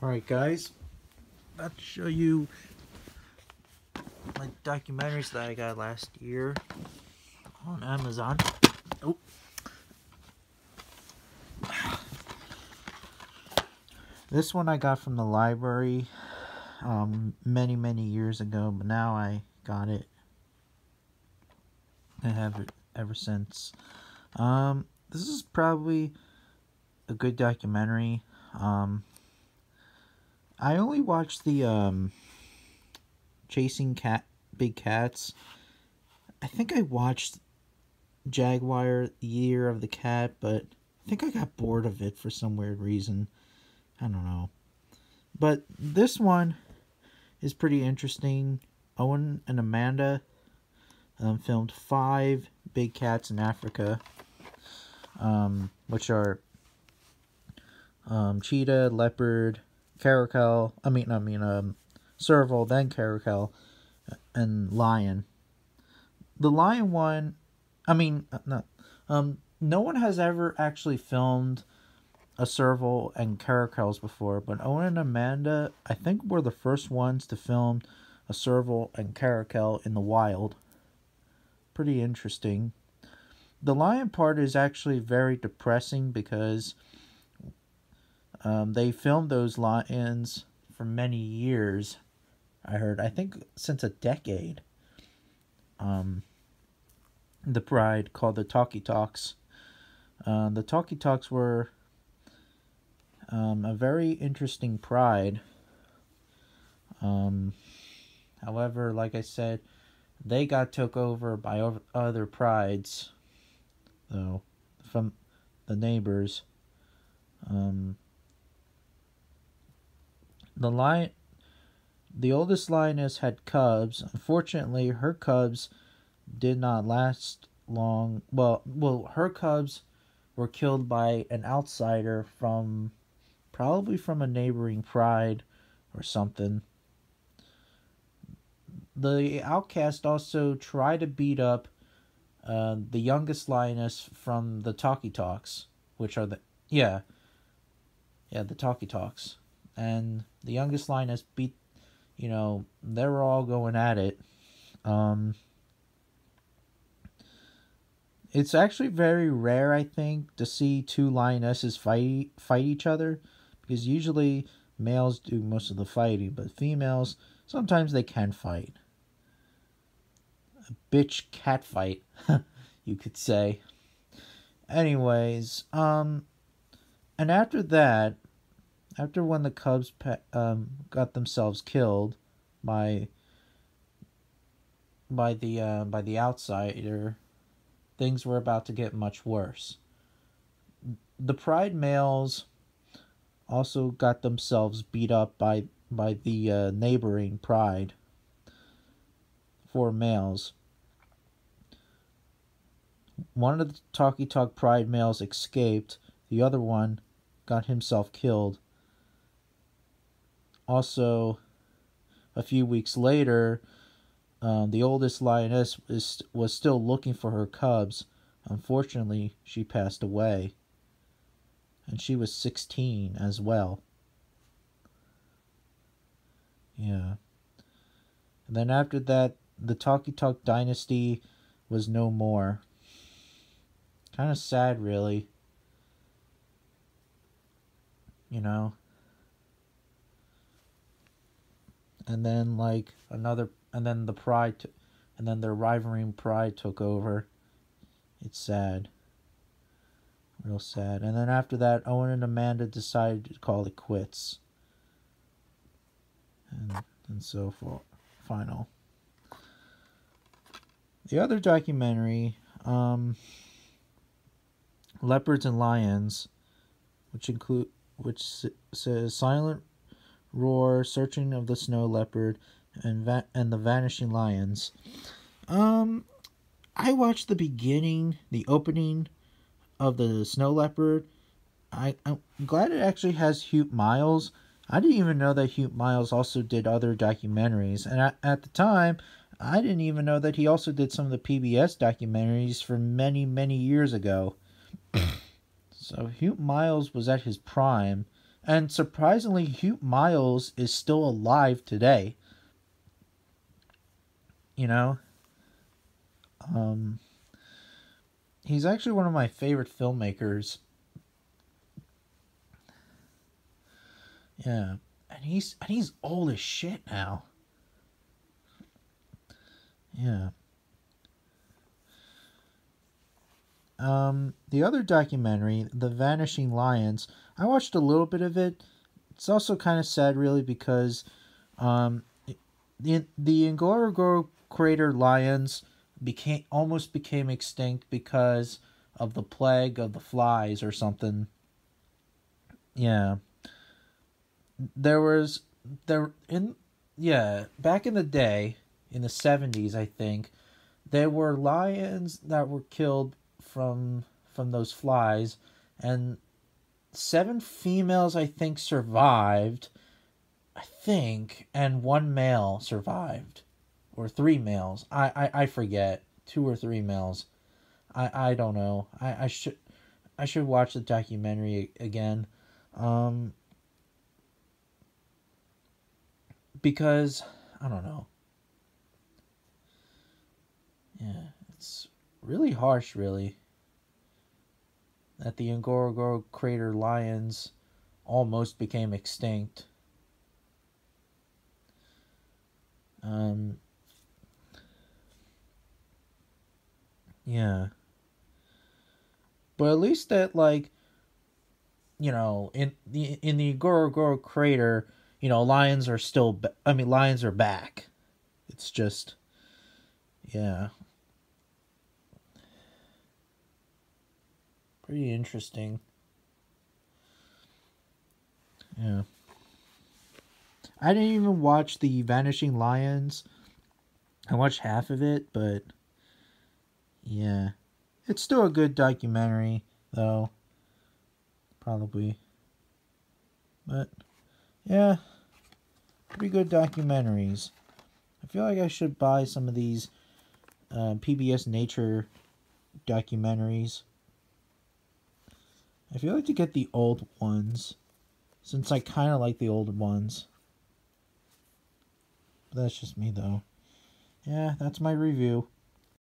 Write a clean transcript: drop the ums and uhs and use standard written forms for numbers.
Alright guys, about to show you my documentaries that I got last year on Amazon. Oh. This one I got from the library many years ago, but now I got it. I have it ever since. This is probably a good documentary. I only watched the Chasing Big Cats. I think I watched Jaguar, Year of the Cat, but I think I got bored of it for some weird reason. I don't know. But this one is pretty interesting. Owen and Amanda filmed 5 big cats in Africa, which are cheetah, leopard, caracal. Serval, then caracal, and lion. The lion one, no one has ever actually filmed a serval and caracals before, but Owen and Amanda, I think, were the first ones to film a serval and caracal in the wild. Pretty interesting. The lion part is actually very depressing because they filmed those lions for many years. I heard, I think since a decade. The pride called the Talkie Talks. The Talkie Talks were a very interesting pride. However, like I said, they got took over by other prides, though, from the neighbors. The oldest lioness had cubs. Unfortunately, her cubs did not last long. Well, her cubs were killed by an outsider probably from a neighboring pride or something. The outcast also tried to beat up the youngest lioness from the Talkie Talks, which are the Talkie Talks, and the youngest lioness beat. They were all going at it. It's actually very rare, I think, to see 2 lionesses fight each other, because usually males do most of the fighting, but females, sometimes they can fight. A bitch cat fight, you could say. Anyways, and after that, after when the cubs got themselves killed by the outsider, things were about to get much worse. The pride males also got themselves beat up by the neighboring pride. 4 males. One of the Talkie Talk pride males escaped. The other one got himself killed. Also, a few weeks later, the oldest lioness was still looking for her cubs. Unfortunately, she passed away. And she was 16 as well. Yeah. And then after that, the Talkie Talk dynasty was no more. Kind of sad, really. And then and then their rivaling pride took over. It's sad. Real sad. And then after that, Owen and Amanda decided to call it quits. And so forth. Final. The other documentary, Leopards and Lions, which says Silent Roar, Searching of the Snow Leopard, and the Vanishing Lions. I watched the beginning, the opening of the Snow Leopard. I'm glad it actually has Hugh Miles. I didn't even know that Hugh Miles also did other documentaries, and at the time, I didn't even know that he also did some of the PBS documentaries for many years ago. So Hugh Miles was at his prime, And surprisingly, Hugh Miles is still alive today. You know, um, he's actually one of my favorite filmmakers. Yeah, and he's old as shit now. Yeah. The other documentary, The Vanishing Lions, I watched a little bit of it. It's also kind of sad, really, because um, the Ngorongoro crater lions almost became extinct because of the plague of the flies or something. Yeah, there was there in yeah back in the day in the 70s, I think there were lions that were killed from those flies, and 7 females I think survived, I think, and 1 male survived, or 3 males. I forget, 2 or 3 males. I don't know. I should watch the documentary again, um, because I don't know. Yeah, it's really harsh, really, that the Ngorongoro crater lions almost became extinct. Um, yeah, but at least that, like, in the Ngorongoro crater, lions are still. I mean, lions are back. It's just, yeah, pretty interesting. Yeah, I didn't even watch the Vanishing Lions. I watched half of it, but yeah, it's still a good documentary, though. Probably, but yeah, pretty good documentaries. I feel like I should buy some of these PBS Nature documentaries. I feel like to get the old ones, since I kind of like the old ones. But that's just me, though. Yeah, that's my review.